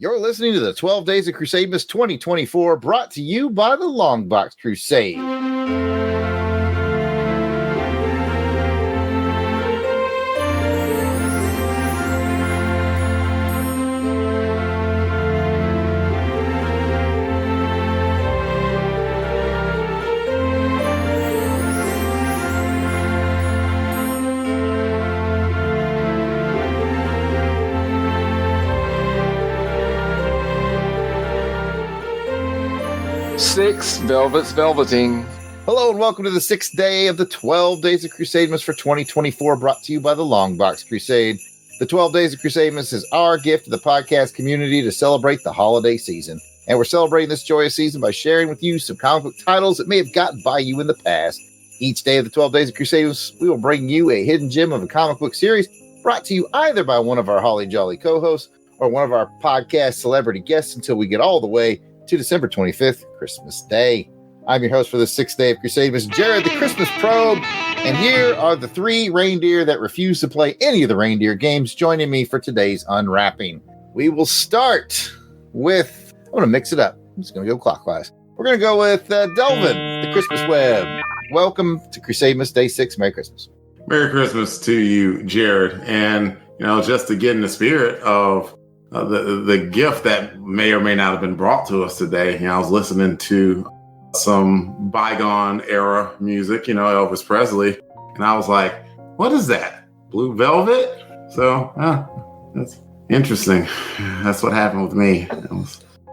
You're listening to the 12 Days of Crusademas 2024, brought to you by the Longbox Crusade. Six Velvet's Velveting. Hello and welcome to the 6th day of the 12 Days of Crusademas for 2024, brought to you by the Longbox Crusade. The 12 Days of Crusademas is our gift to the podcast community to celebrate the holiday season. And we're celebrating this joyous season by sharing with you some comic book titles that may have gotten by you in the past. Each day of the 12 Days of Crusademas, we will bring you a hidden gem of a comic book series brought to you either by one of our Holly Jolly co-hosts or one of our podcast celebrity guests until we get all the way to December 25th, Christmas Day. I'm your host for the 6th day of Crusademas, Jared the Christmas Probe, and here are the three reindeer that refuse to play any of the reindeer games joining me for today's unwrapping. We will start with, I'm going to mix it up. I'm just going to go clockwise. We're going to go with Delvin, the Christmas Web. Welcome to Crusademas Day 6. Merry Christmas. Merry Christmas to you, Jared. And, just to get in the spirit of the gift that may or may not have been brought to us today. I was listening to some bygone era music, Elvis Presley, and I was like, what is that? Blue Velvet? So, that's interesting. That's what happened with me.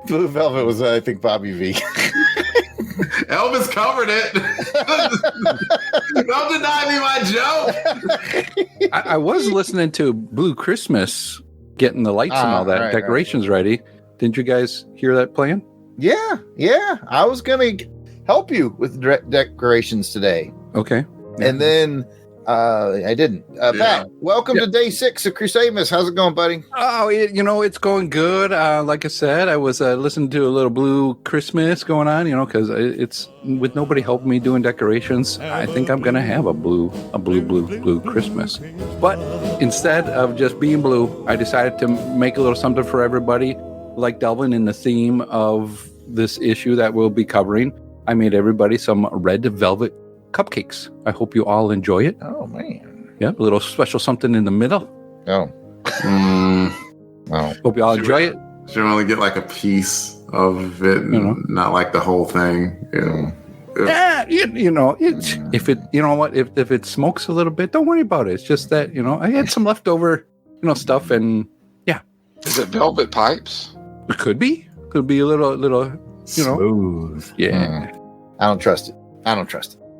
Blue Velvet was, I think, Bobby V. Elvis covered it. Don't deny me my joke. I was listening to Blue Christmas, getting the lights and all that, decorations ready. Didn't you guys hear that playing? Yeah. I was going to help you with decorations today. Okay. And then I didn't. Pat, welcome to Day 6 of Crusademas. How's it going, buddy? Oh, it's going good. Like I said, I was listening to a little Blue Christmas going on, because it's with nobody helping me doing decorations. I think I'm going to have a blue Christmas. But instead of just being blue, I decided to make a little something for everybody, like Delvin, in the theme of this issue that we'll be covering. I made everybody some red velvet cupcakes. I hope you all enjoy it. Oh, man. Yeah, a little special something in the middle. Oh. Well, hope you all enjoy it. Should only get like a piece of it, not like the whole thing. If it smokes a little bit, don't worry about it. It's just that I had some leftover stuff, and yeah. Is it velvet pipes? It could be a little smooth. Yeah. I don't trust it.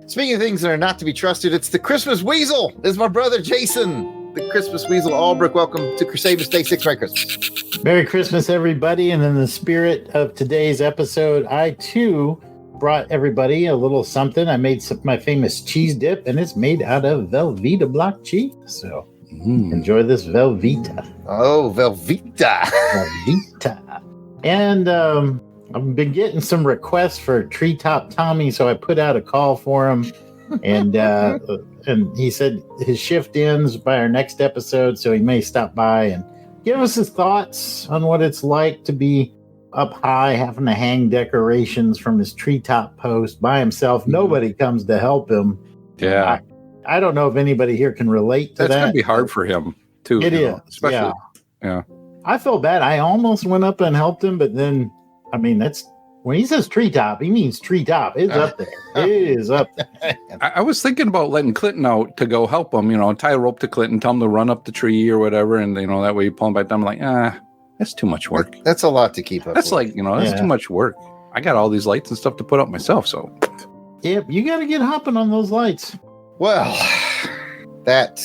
Speaking of things that are not to be trusted, it's the Christmas Weasel. It's my brother Jason, the Christmas Weasel Albrecht. Welcome to Crusademas Day 6. Merry Christmas. Merry Christmas, everybody. And in the spirit of today's episode, I too brought everybody a little something. I made my famous cheese dip, and it's made out of Velveeta block cheese. So enjoy this Velveeta. Oh, Velveeta. And I've been getting some requests for Treetop Tommy, so I put out a call for him, and he said his shift ends by our next episode, so he may stop by and give us his thoughts on what it's like to be up high, having to hang decorations from his treetop post by himself. Nobody comes to help him. Yeah. I don't know if anybody here can relate to that. That's going to be hard for him, too. It is. Especially. Yeah. I felt bad. I almost went up and helped him, but then, that's when he says treetop, he means treetop. It's up there. It is up there. I was thinking about letting Clinton out to go help him, tie a rope to Clinton, tell him to run up the tree or whatever, and, that way you pull him back down. I'm like, that's too much work. That's a lot to keep up That's with. That's too much work. I got all these lights and stuff to put up myself, so. Yep, you got to get hopping on those lights. Well, that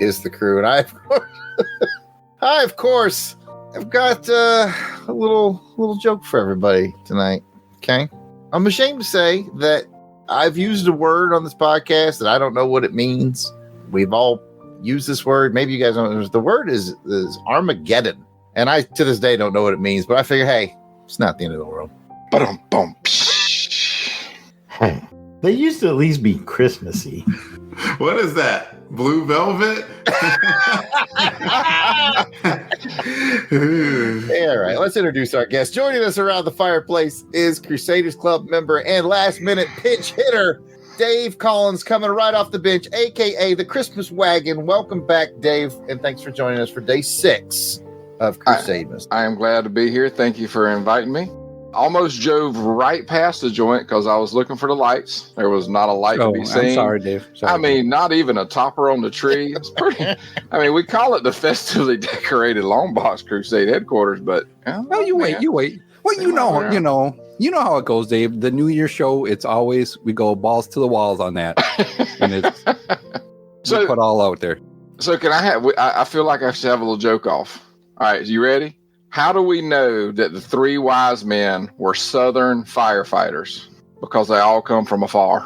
is the crew, and I, of course, I've got a little joke for everybody tonight. Okay, I'm ashamed to say that I've used a word on this podcast that I don't know what it means. We've all used this word. Maybe you guys don't know. The word is Armageddon, and I to this day don't know what it means. But I figure, hey, it's not the end of the world. Ba-dum-bum. They used to at least be Christmassy. What is that? Blue Velvet? All right, let's introduce our guest. Joining us around the fireplace is Crusaders Club member and last-minute pinch hitter, Dave Collins, coming right off the bench, a.k.a. the Christmas Wagon. Welcome back, Dave, and thanks for joining us for day 6 of Crusademas. I am glad to be here. Thank you for inviting me. Almost drove right past the joint because I was looking for the lights. There was not a light to be seen. I'm sorry, Dave. Sorry, I mean, not even a topper on the tree. It's pretty. I mean, we call it the festively decorated Longbox Crusade headquarters, but well, you wait. Well, you know how it goes, Dave. The New Year show, it's always we go balls to the walls on that, and it's we put all out there. So can I have? I feel like I should have a little joke off. All right, you ready? How do we know that the 3 wise men were Southern firefighters? Because they all come from afar.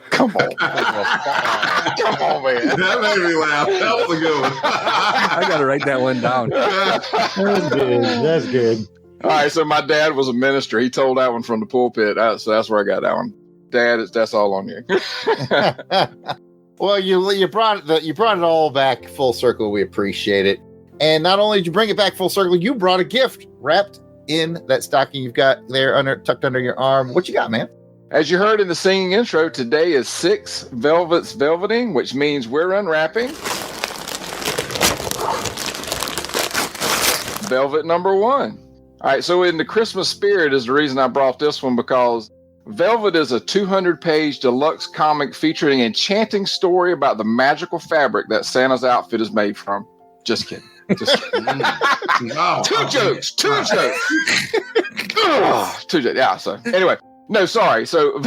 Come on. Come on, man. That made me laugh. That was a good one. I got to write that one down. That's good. That's good. All right, so my dad was a minister. He told that one from the pulpit. So that's where I got that one. Dad, that's all on you. Well, you brought it all back full circle. We appreciate it. And not only did you bring it back full circle, you brought a gift wrapped in that stocking you've got there tucked under your arm. What you got, man? As you heard in the singing intro, today is 6 Velvet's Velveting, which means we're unwrapping Velvet number 1. All right, so in the Christmas spirit is the reason I brought this one, because Velvet is a 200-page deluxe comic featuring an enchanting story about the magical fabric that Santa's outfit is made from. Just kidding. Just kidding. Wow. Two jokes. Yeah, so anyway. No, sorry. So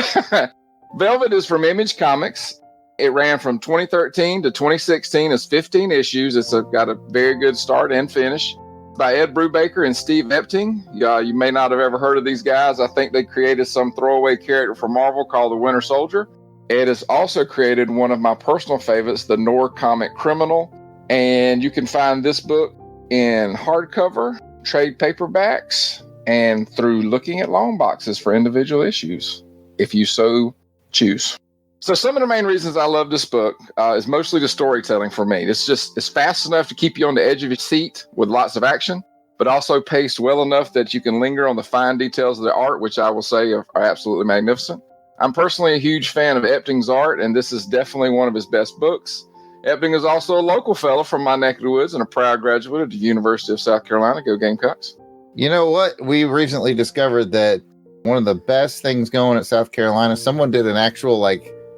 Velvet is from Image Comics. It ran from 2013 to 2016 as 15 issues. It's got a very good start and finish. By Ed Brubaker and Steve Epting. You may not have ever heard of these guys. I think they created some throwaway character for Marvel called the Winter Soldier. Ed has also created one of my personal favorites, the noir comic Criminal. And you can find this book in hardcover, trade paperbacks, and through looking at long boxes for individual issues, if you so choose. So some of the main reasons I love this book is mostly the storytelling for me. It's fast enough to keep you on the edge of your seat with lots of action, but also paced well enough that you can linger on the fine details of the art, which I will say are absolutely magnificent. I'm personally a huge fan of Epting's art, and this is definitely one of his best books. Epting is also a local fellow from my neck of the woods and a proud graduate of the University of South Carolina. Go Gamecocks. You know what? We recently discovered that one of the best things going at South Carolina, someone did an actual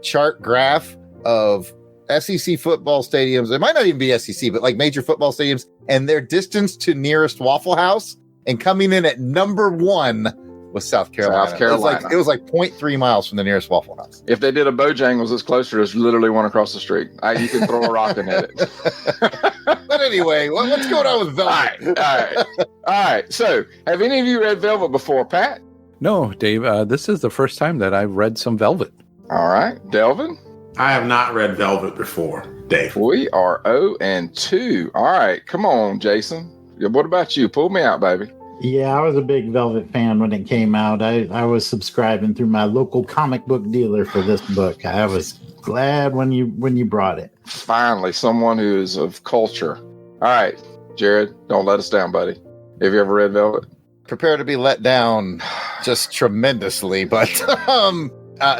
chart graph of SEC football stadiums. It might not even be SEC, but major football stadiums and their distance to nearest Waffle House. And coming in at number 1 was South Carolina. South Carolina. It was 0.3 miles from the nearest Waffle House. If they did a Bojangles, it's closer. It's literally one across the street. You can throw a rock in at it. But anyway, what's going on with Velvet? All right. So, have any of you read Velvet before, Pat? No, Dave. This is the first time that I've read some Velvet. All right, Delvin. I have not read Velvet before, Dave. We are 0-2. All right, come on, Jason. What about you? Pull me out, baby. Yeah, I was a big Velvet fan when it came out. I was subscribing through my local comic book dealer for this book. I was glad when you brought it. Finally, someone who is of culture. All right, Jared, don't let us down, buddy. Have you ever read Velvet? Prepare to be let down just tremendously, but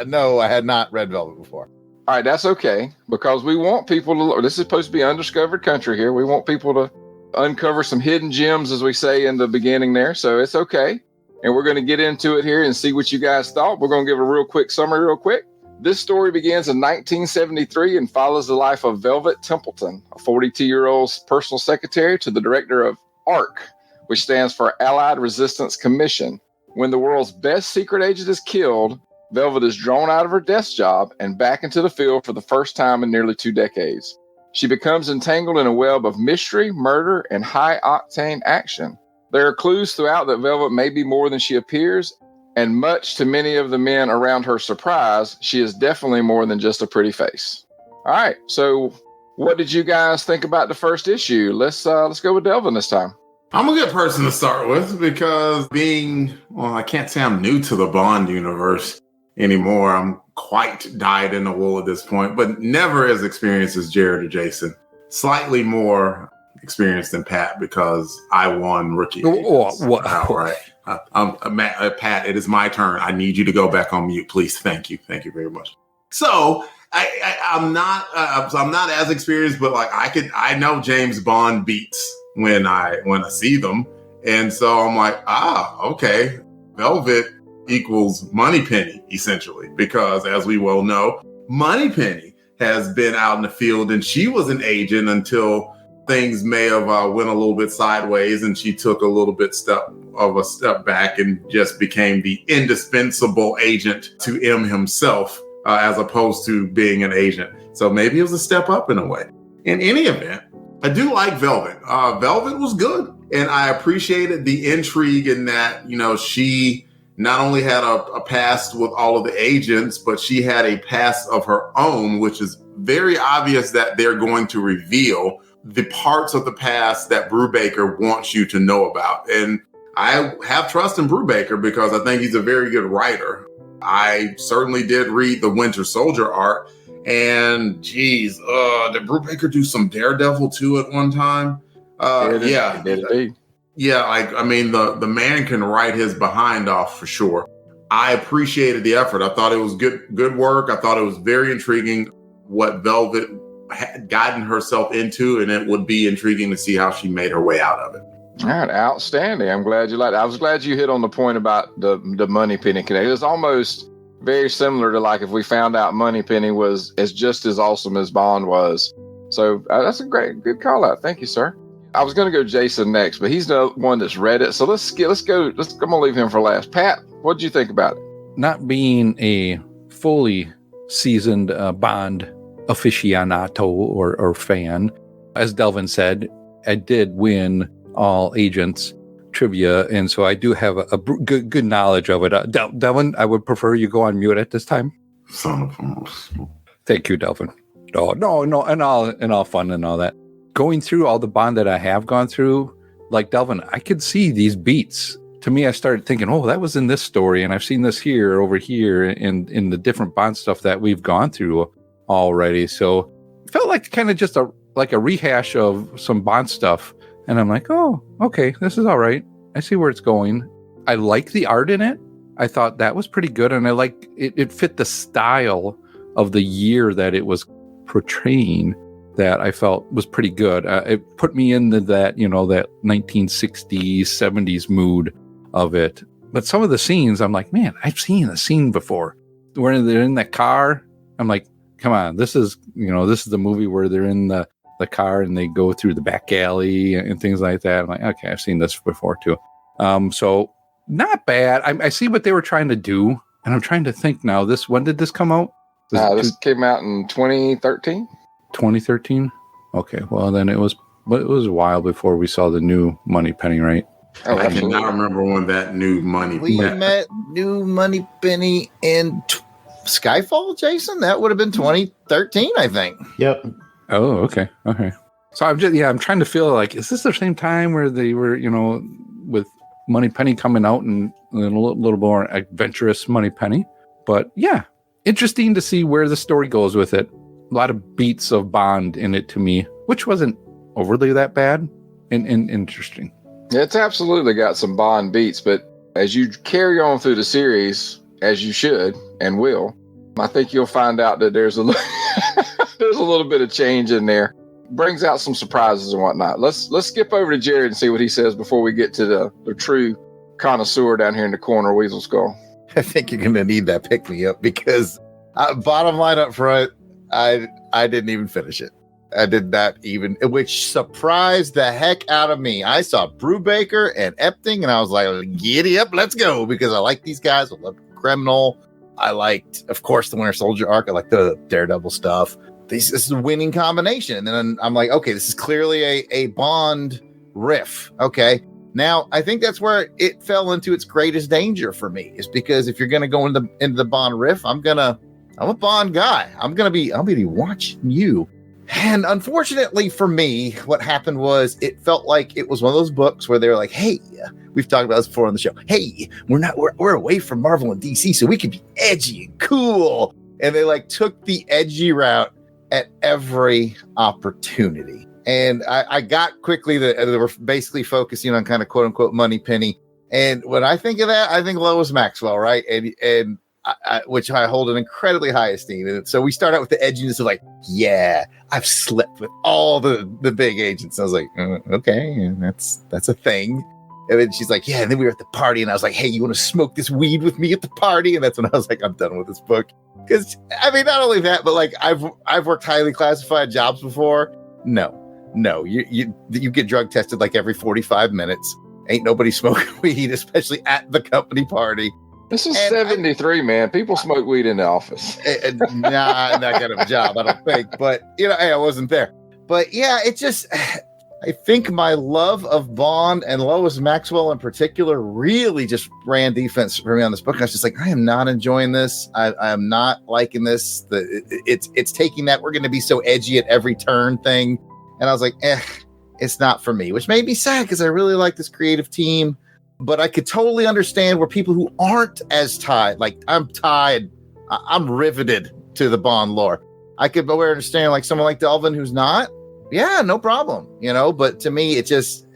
no, I had not read Velvet before. All right, that's okay, because we want people to, this is supposed to be undiscovered country here. We want people to uncover some hidden gems, as we say in the beginning there. So it's okay. And we're going to get into it here and see what you guys thought. We're going to give a real quick summary real quick. This story begins in 1973 and follows the life of Velvet Templeton, a 42-year-old personal secretary to the director of ARC, which stands for Allied Resistance Commission. When the world's best secret agent is killed, Velvet is drawn out of her desk job and back into the field for the first time in nearly 2 decades. She becomes entangled in a web of mystery, murder, and high-octane action. There are clues throughout that Velvet may be more than she appears, and much to many of the men around her surprise, she is definitely more than just a pretty face. All right, so what did you guys think about the first issue? Let's go with Delvin this time. I'm a good person to start with because I can't say I'm new to the Bond universe anymore. I'm quite dyed in the wool at this point, but never as experienced as Jared or Jason. Slightly more experienced than Pat because I won rookie. Right. Pat, it is my turn. I need you to go back on mute, please. Thank you very much. So I'm not as experienced, but like I know James Bond beats when I see them, and so I'm like, okay, Velvet equals Moneypenny essentially, because as we well know, Moneypenny has been out in the field, and she was an agent until things may have went a little bit sideways, and she took a little bit of a step back and just became the indispensable agent to M himself, as opposed to being an agent. So maybe it was a step up in a way. In any event, I do like Velvet. Velvet was good, and I appreciated the intrigue in that, she not only had a past with all of the agents, but she had a past of her own, which is very obvious that they're going to reveal the parts of the past that Brubaker wants you to know about. And I have trust in Brubaker because I think he's a very good writer. I certainly did read the Winter Soldier arc, and did Brubaker do some Daredevil too at one time? Yeah. Yeah, the man can write his behind off for sure. I appreciated the effort. I thought it was good work. I thought it was very intriguing what Velvet had gotten herself into, and it would be intriguing to see how she made her way out of it. All right, outstanding. I'm glad you liked it. I was glad you hit on the point about the Moneypenny connection. It's almost very similar to like if we found out Moneypenny was just as awesome as Bond was. So that's a good call out. Thank you, sir. I was going to go Jason next, but he's the one that's read it. So let's go. I'm going to leave him for last. Pat, what did you think about it? Not being a fully seasoned Bond aficionado or fan, as Delvin said, I did win all agents trivia, and so I do have a good knowledge of it. Delvin, I would prefer you go on mute at this time. Thank you, Delvin. No, and all fun and all that. Going through all the Bond that I have gone through, like Delvin, I could see these beats. To me, I started thinking, oh, that was in this story, and I've seen this here, over here, in the different Bond stuff that we've gone through already. So it felt like kind of just a rehash of some Bond stuff. And I'm like, oh, okay, this is all right. I see where it's going. I like the art in it. I thought that was pretty good, and I like it fit the style of the year that it was portraying. That I felt was pretty good. It put me into that, that 1960s, 70s mood of it. But some of the scenes, I'm like, man, I've seen the scene before. Where they're in that car, I'm like, come on, this is the movie where they're in the car and they go through the back alley and things like that. I'm like, okay, I've seen this before too. So not bad. I see what they were trying to do, and I'm trying to think now. When did this come out? This came out in 2013. 2013. Okay, well then it was a while before we saw the new Moneypenny, right? Oh, I cannot remember when that new Money. We met new Moneypenny in Skyfall, Jason. That would have been 2013, I think. Yep. Oh, okay. So I'm trying to feel like, is this the same time where they were, with Moneypenny coming out and a little more adventurous Moneypenny? But yeah, interesting to see where the story goes with it. A lot of beats of Bond in it to me, which wasn't overly that bad and interesting. It's absolutely got some Bond beats, but as you carry on through the series, as you should and will, I think you'll find out that there's a little bit of change in there. Brings out some surprises and whatnot. Let's skip over to Jared and see what he says before we get to the true connoisseur down here in the corner, Weasel Skull. I think you're going to need that pick me up because bottom line up front, I didn't even finish it. I did not even, which surprised the heck out of me. I saw Brubaker and Epting, and I was like, giddy up, let's go, because I like these guys. I love Criminal. I liked, of course, the Winter Soldier arc. I like the Daredevil stuff. This is a winning combination. And then I'm like, okay, this is clearly a Bond riff. Okay. Now, I think that's where it fell into its greatest danger for me, is because if you're going to go into the Bond riff, I'm a Bond guy. I'll be watching you. And unfortunately for me, what happened was it felt like it was one of those books where they were like, hey, we've talked about this before on the show. Hey, we're away from Marvel and DC, so we can be edgy and cool. And they like took the edgy route at every opportunity. And I got quickly that they were basically focusing on kind of quote unquote money penny. And when I think of that, I think Lois Maxwell, right? And which I hold an incredibly high esteem. And so we start out with the edginess of like, yeah, I've slept with all the big agents. I was like, okay, and that's a thing. And then she's like, yeah. And then we were at the party, and I was like, hey, you want to smoke this weed with me at the party? And that's when I was like, I'm done with this book. Because I mean, not only that, but like I've worked highly classified jobs before. No, you get drug tested like every 45 minutes. Ain't nobody smoking weed, especially at the company party. This is 73, man. People smoke weed in the office. Nah, not kind of a job, I don't think. But, hey, I wasn't there. But, yeah, it just... I think my love of Bond and Lois Maxwell in particular really just ran defense for me on this book. I was just like, I am not enjoying this. I am not liking this. It's taking that we're going to be so edgy at every turn thing. And I was like, it's not for me, which made me sad because I really like this creative team. But I could totally understand where people who aren't as tied, like I'm tied, I'm riveted to the Bond lore. I could understand like someone like Delvin who's not. Yeah, no problem, But to me, it just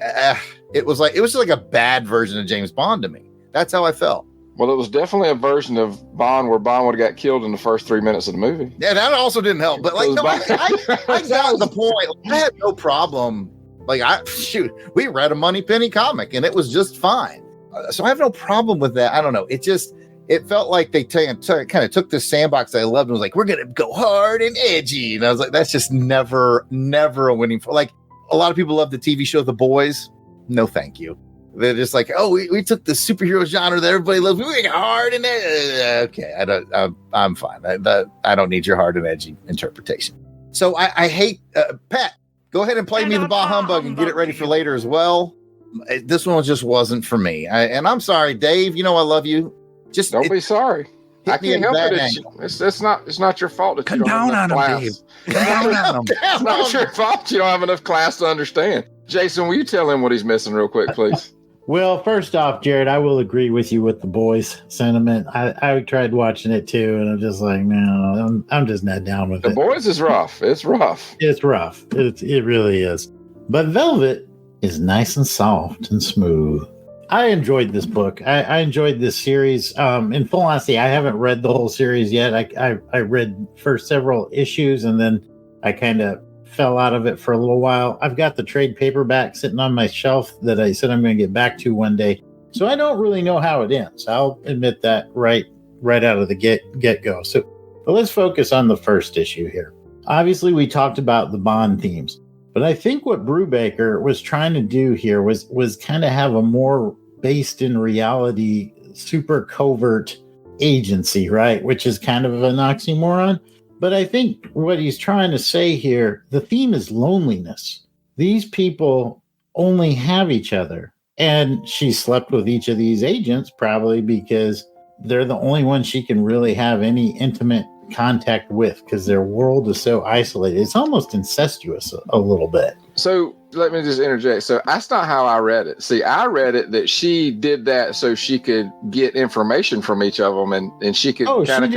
it was like a bad version of James Bond to me. That's how I felt. Well, it was definitely a version of Bond where Bond would have got killed in the first 3 minutes of the movie. Yeah, that also didn't help. But like, no, I got the point. I had no problem. Like, we read a Moneypenny comic and it was just fine. So I have no problem with that. I don't know. It felt like they kind of took this sandbox that I loved and was like, we're going to go hard and edgy. And I was like, that's just never a winning. Like, a lot of people love the TV show The Boys. No, thank you. They're just like, oh, we took the superhero genre that everybody loves. We make it hard and edgy. Okay, I'm fine. I don't need your hard and edgy interpretation. So I hate, Pat, go ahead and play me the Bah Humbug and get it ready for later as well. This one just wasn't for me. And I'm sorry, Dave. I love you. Just don't be sorry. I can't help it. It's not your fault that you don't have enough class. Come down on him. It's not your fault you don't have enough class to understand. Jason, will you tell him what he's missing real quick, please? Well, first off, Jared, I will agree with you with the boys sentiment. I tried watching it too, and I'm just like, no, I'm just not down with it. The Boys is rough. It's rough. It's rough. It really is. But Velvet is nice and soft and smooth. I enjoyed this book. I enjoyed this series. In full honesty, I haven't read the whole series yet. I read first several issues, and then I kind of fell out of it for a little while. I've got the trade paperback sitting on my shelf that I said I'm going to get back to one day. So I don't really know how it ends. I'll admit that right out of the get-go. But let's focus on the first issue here. Obviously, we talked about the Bond themes, but I think what Brubaker was trying to do here was kind of have a more based in reality, super covert agency, right? Which is kind of an oxymoron. But I think what he's trying to say here, the theme is loneliness. These people only have each other. And she slept with each of these agents probably because they're the only ones she can really have any intimate contact with because their world is so isolated. It's almost incestuous a little bit. So let me just interject. So that's not how I read it. See, I read it that she did that so she could get information from each of them and she could kind of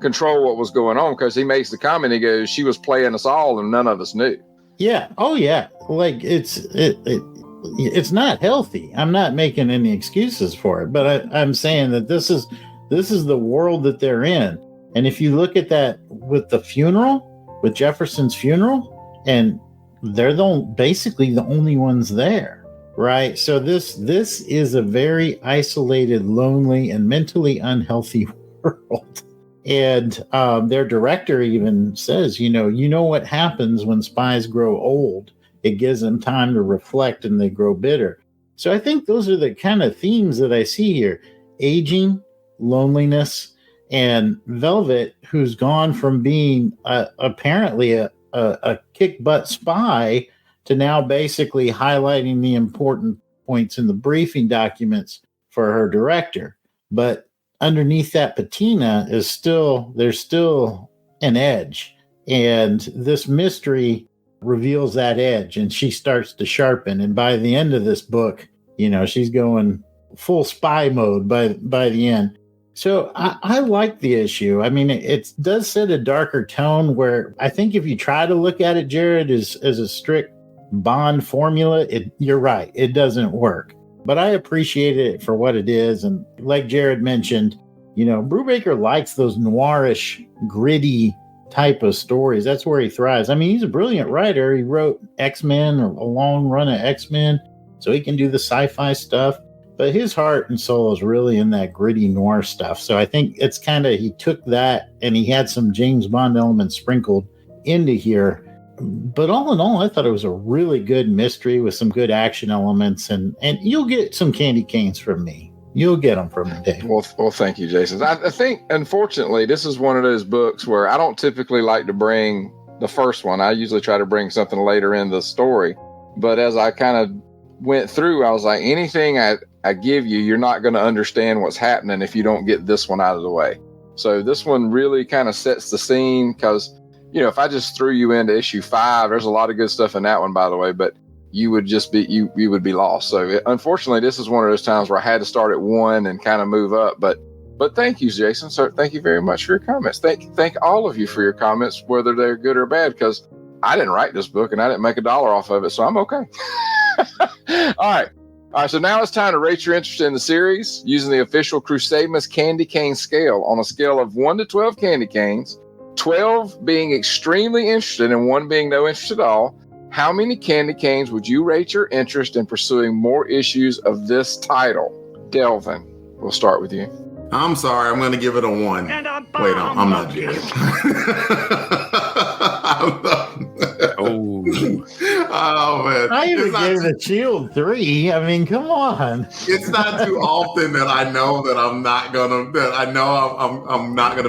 control what was going on, because he makes the comment, he goes, she was playing us all and none of us knew. Yeah. Oh yeah. Like it's not healthy. I'm not making any excuses for it, but I'm saying that this is the world that they're in. And if you look at that with the funeral, with Jefferson's funeral, and they're basically the only ones there, right? So this is a very isolated, lonely, and mentally unhealthy world. And their director even says, you know what happens when spies grow old? It gives them time to reflect and they grow bitter. So I think those are the kind of themes that I see here. Aging, loneliness, and Velvet, who's gone from being apparently a kick-butt spy to now basically highlighting the important points in the briefing documents for her director. But underneath that patina there's still an edge, and this mystery reveals that edge, and she starts to sharpen. And by the end of this book, she's going full spy mode by the end. So I like the issue. I mean, it does set a darker tone where I think if you try to look at it, Jared, as a strict Bond formula, you're right. It doesn't work. But I appreciate it for what it is. And like Jared mentioned, Brubaker likes those noirish, gritty type of stories. That's where he thrives. I mean, he's a brilliant writer. He wrote X-Men, a long run of X-Men, so he can do the sci-fi stuff. But his heart and soul is really in that gritty noir stuff. So I think it's he took that and he had some James Bond elements sprinkled into here. But all in all, I thought it was a really good mystery with some good action elements. And you'll get some candy canes from me. You'll get them from me, Dave. Well, thank you, Jason. I think, unfortunately, this is one of those books where I don't typically like to bring the first one. I usually try to bring something later in the story. But as I kind of went through, I was like, anything I give you, you're not going to understand what's happening if you don't get this one out of the way. So this one really kind of sets the scene because, if I just threw you into issue 5, there's a lot of good stuff in that one, by the way, but you would just be, you would be lost. So unfortunately, this is one of those times where I had to start at 1 and kind of move up. But thank you, Jason. So thank you very much for your comments. Thank all of you for your comments, whether they're good or bad, because I didn't write this book and I didn't make $1 off of it. So I'm okay. All right. So now it's time to rate your interest in the series using the official Crusademas candy cane scale on a scale of 1 to 12 candy canes, 12 being extremely interested and 1 being no interest at all. How many candy canes would you rate your interest in pursuing more issues of this title? Delvin, we'll start with you. I'm sorry, I'm going to give it a 1. Wait, I'm not Jared. Oh man! I even gave the Shield 3. I mean, come on. It's not too often that I know that I'm not gonna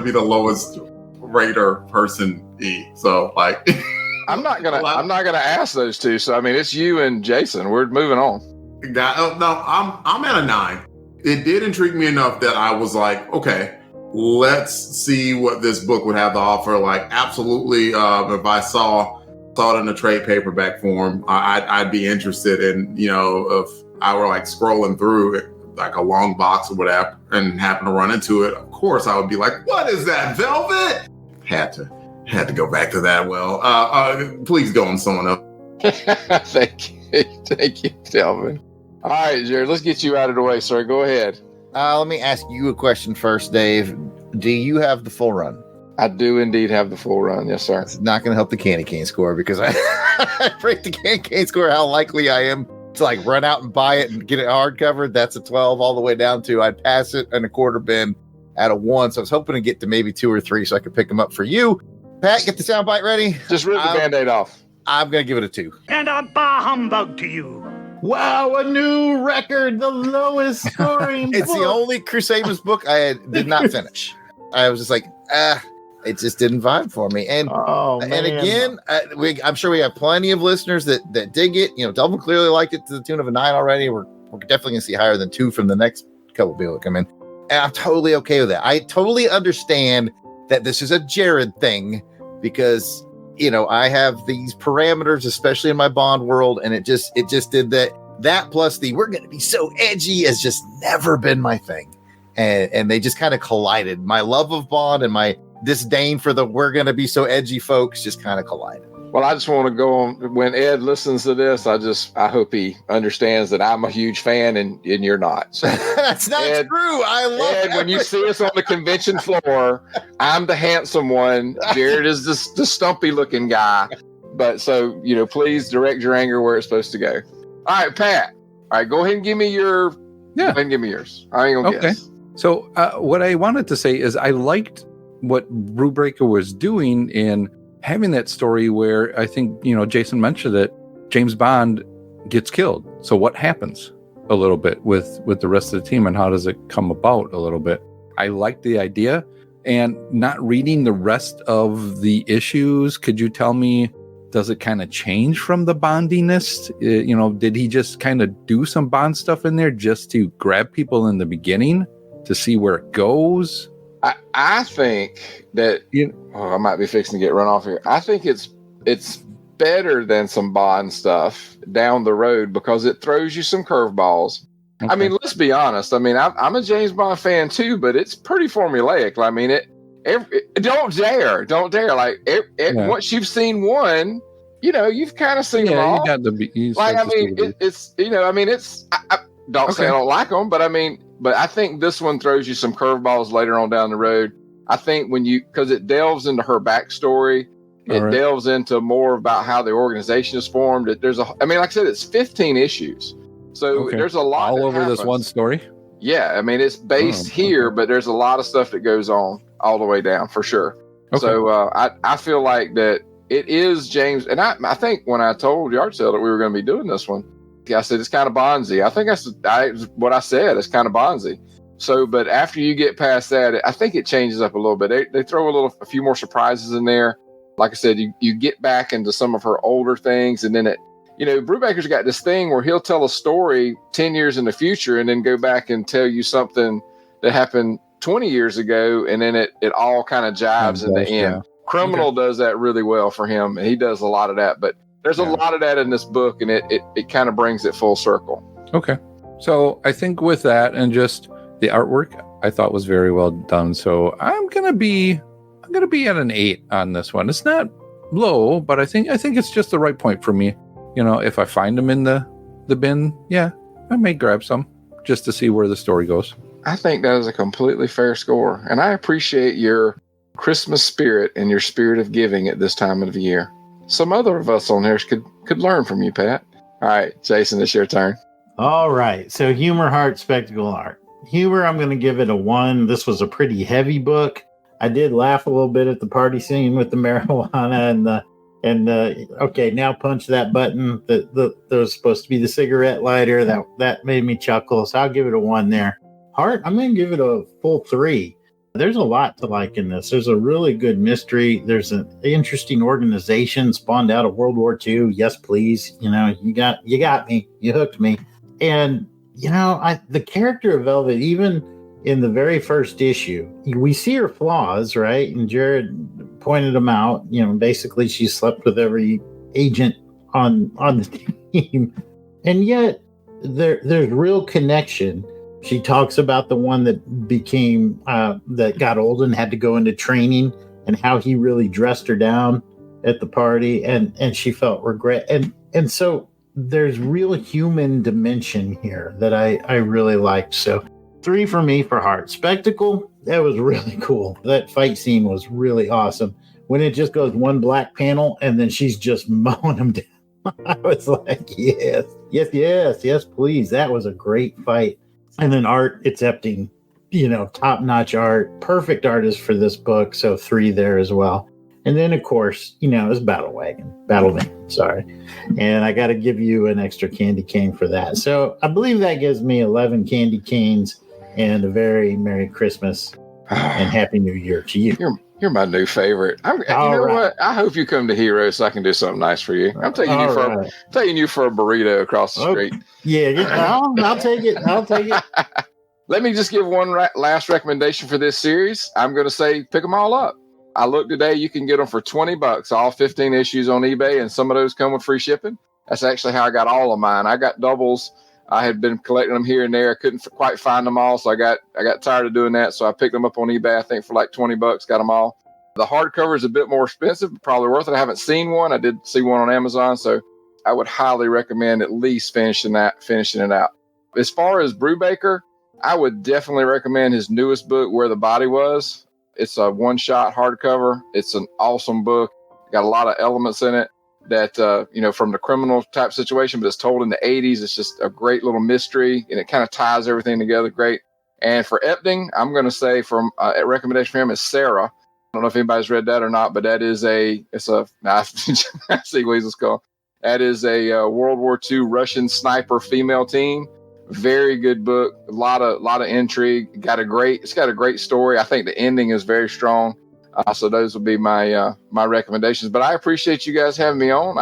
be the lowest rater person. So like, I'm not gonna ask those two. So I mean, it's you and Jason. We're moving on. No, I'm at a 9. It did intrigue me enough that I was like, okay, let's see what this book would have to offer. Like, absolutely, if I saw it in a trade paperback form, I'd be interested in, if I were like scrolling through it, like a long box or whatever, and happen to run into it. Of course, I would be like, "What is that, Velvet?" Had to go back to that. Well, please go on someone else. Thank you, Delvin. All right, Jared, let's get you out of the way, sir. Go ahead. Let me ask you a question first, Dave. Do you have the full run? I do indeed have the full run. Yes, sir. It's not going to help the candy cane score because I break the candy cane score. How likely I am to like run out and buy it and get it hardcover. That's a 12 all the way down to I'd pass it in a quarter bin at a 1. So I was hoping to get to maybe 2 or 3 so I could pick them up for you. Pat, get the soundbite ready. Just rip the Band-Aid off. I'm going to give it a 2. And a bah humbug to you. Wow, a new record, the lowest scoring It's the only Crusademas book I did not finish. I was just like, it just didn't vibe for me. And and again, I'm sure we have plenty of listeners that dig it. Delvin clearly liked it to the tune of a 9 already. We're definitely going to see higher than 2 from the next couple of people that come in. And I'm totally okay with that. I totally understand that this is a Jared thing because, I have these parameters, especially in my Bond world. And it just did that. That plus the we're going to be so edgy has just never been my thing. And they just kind of collided. My love of Bond and my disdain for the we're going to be so edgy folks just kind of collided. Well, I just want to go on. When Ed listens to this, I hope he understands that I'm a huge fan and you're not. So, that's not Ed, true. I love Ed. When you see us on the convention floor, I'm the handsome one. Jared is the stumpy looking guy. But so, please direct your anger where it's supposed to go. All right, Pat. All right, go ahead and give me your. Yeah. Go ahead and give me yours. I ain't gonna guess. So what I wanted to say is I liked what Brubaker was doing in having that story where I think, Jason mentioned that James Bond gets killed. So what happens a little bit with the rest of the team and how does it come about a little bit? I liked the idea and not reading the rest of the issues. Could you tell me, does it kind of change from the Bondiness? Did he just kind of do some Bond stuff in there just to grab people in the beginning to see where it goes? I think that I might be fixing to get run off here. I think it's better than some Bond stuff down the road because it throws you some curveballs. I mean, let's be honest. I mean, I'm a James Bond fan too, but it's pretty formulaic. I mean, don't dare. Like, once you've seen one, you've kind of seen them all. You got the. Like, I mean, it's I don't say I don't like them, but I mean, but I think this one throws you some curveballs later on down the road. I think because it delves into her backstory, delves into more about how the organization is formed. Like I said, it's 15 issues. So there's a lot all over this one story. Yeah, I mean, it's based here, but there's a lot of stuff that goes on all the way down for sure. Okay. So I feel like that it is James, and I think when I told Yard Sale that we were going to be doing this one, I said it's kind of Bonzi. I think what I said. It's kind of Bonzi. So, but after you get past that, I think it changes up a little bit. They throw a few more surprises in there. Like I said, you get back into some of her older things, and then Brubaker's got this thing where he'll tell a story 10 years in the future and then go back and tell you something that happened 20 years ago. And then it all kind of jives in the end. Yeah. Criminal does that really well for him. And he does a lot of that, but there's a lot of that in this book, and it kind of brings it full circle. Okay. So I think with that and just the artwork, I thought was very well done. So I'm going to be at an 8 on this one. It's not low, but I think it's just the right point for me. If I find them in the bin, I may grab some just to see where the story goes. I think that is a completely fair score. And I appreciate your Christmas spirit and your spirit of giving at this time of the year. Some other of us on here could learn from you, Pat. All right, Jason, it's your turn. All right. So humor, heart, spectacle, art. Humor, I'm going to give it a 1. This was a pretty heavy book. I did laugh a little bit at the party scene with the marijuana and okay, now punch that button. That was supposed to be the cigarette lighter. That made me chuckle. So I'll give it a 1 there. Heart, I'm going to give it a full 3. There's a lot to like in this. There's a really good mystery. There's an interesting organization spawned out of World War II. Yes, please. You got me. You hooked me. And the character of Velvet, even in the very first issue, we see her flaws, right? And Jared pointed them out. Basically she slept with every agent on the team. And yet there's real connection. She talks about the one that became that got old and had to go into training, and how he really dressed her down at the party, and she felt regret. And so there's real human dimension here that I really liked. So 3 for me for heart. Spectacle, that was really cool. That fight scene was really awesome. When it just goes one black panel and then she's just mowing them down. I was like, yes, please. That was a great fight. And then art, it's Epting, top-notch art, perfect artist for this book. So 3 there as well. And then, of course, it's Battle Wagon, sorry. And I got to give you an extra candy cane for that. So I believe that gives me 11 candy canes and a very Merry Christmas and Happy New Year to you. You're my new favorite. What? I hope you come to Hero so I can do something nice for you. I'm taking you for a burrito across the street. Yeah, I'll take it. Let me just give one last recommendation for this series. I'm going to say pick them all up. I looked today. You can get them for $20, all 15 issues on eBay, and some of those come with free shipping. That's actually how I got all of mine. I got doubles. I had been collecting them here and there. I couldn't quite find them all, so I got tired of doing that. So I picked them up on eBay, I think, for like $20. Got them all. The hardcover is a bit more expensive, but probably worth it. I haven't seen one. I did see one on Amazon, so I would highly recommend at least finishing it out. As far as Brubaker, I would definitely recommend his newest book, Where the Body Was. It's a one-shot hardcover. It's an awesome book. Got a lot of elements in it that, from the criminal type situation, but it's told in the 80s. It's just a great little mystery, and it kind of ties everything together great. And for Epting, I'm going to say a recommendation for him is Sarah. I don't know if anybody's read that or not, but that is I see Weasel's call. That is a World War II Russian sniper female team. Very good book. A lot of intrigue. It's got a great story. I think the ending is very strong. So those will be my recommendations. But I appreciate you guys having me on.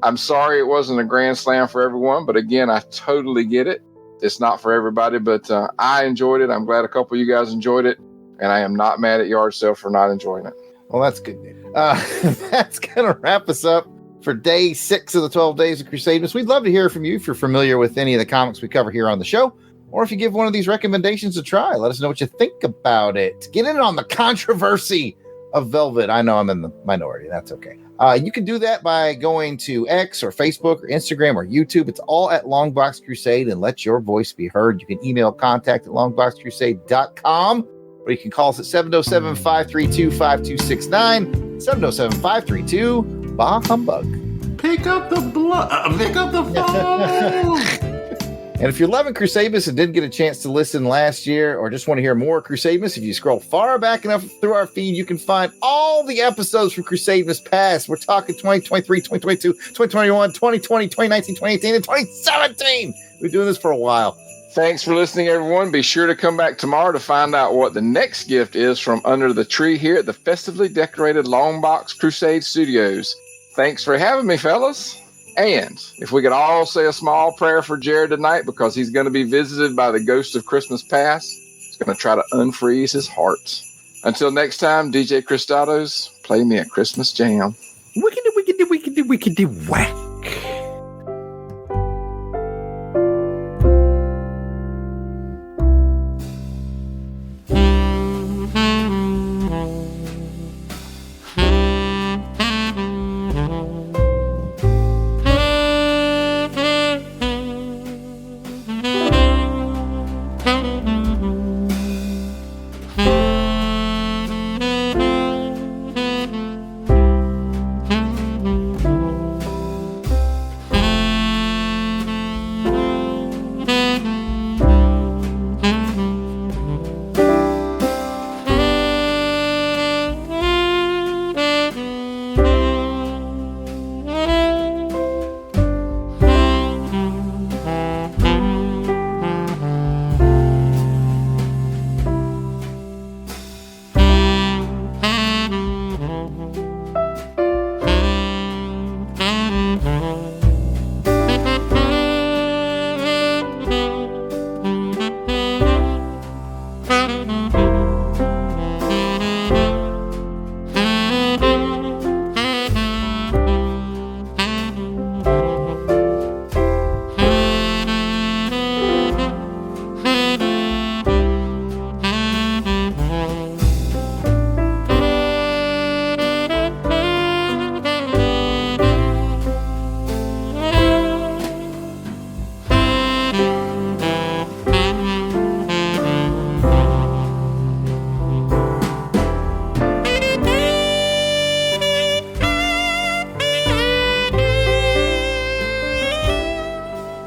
I'm sorry it wasn't a grand slam for everyone, but again, I totally get it. It's not for everybody, but I enjoyed it. I'm glad a couple of you guys enjoyed it, and I am not mad at Yard Sale for not enjoying it. Well, that's good. That's going to wrap us up for day 6 of the 12 Days of Crusademas. We'd love to hear from you if you're familiar with any of the comics we cover here on the show. or if you give one of these recommendations a try, let us know what you think about it. Get in on the controversy of Velvet. I know I'm in the minority. That's okay. You can do that by going to X or Facebook or Instagram or YouTube. It's all at Longbox Crusade, and let your voice be heard. You can email contact@longboxcrusade.com, or you can call us at 707-532-5269, 707-532-BAH-HUMBUG. Pick up the phone. And if you're loving Crusademas and didn't get a chance to listen last year, or just want to hear more Crusademas, if you scroll far back enough through our feed, you can find all the episodes from Crusademas past. We're talking 2023, 2022, 2021, 2020, 2019, 2018, and 2017. We've been doing this for a while. Thanks for listening, everyone. Be sure to come back tomorrow to find out what the next gift is from under the tree here at the festively decorated Longbox Crusade Studios. Thanks for having me, fellas. And if we could all say a small prayer for Jared tonight, because he's going to be visited by the ghost of Christmas past. He's going to try to unfreeze his heart. Until next time, DJ Cristados, play me a Christmas jam. Wickedy, whack.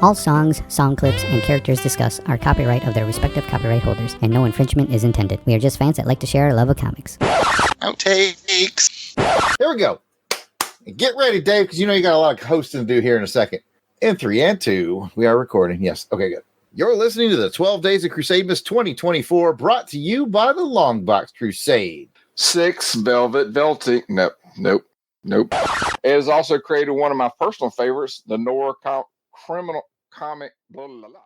All songs, song clips, and characters discussed are copyright of their respective copyright holders, and no infringement is intended. We are just fans that like to share our love of comics. Outtakes. There we go. Get ready, Dave, because you know you got a lot of hosting to do here in a second. In 3 and 2, we are recording. Yes. Okay, good. You're listening to the 12 Days of Crusademas 2024, brought to you by the Longbox Crusade. 6 Velvet Velting. Nope. It has also created one of my personal favorites, the noir criminal comic. Blah, blah, blah.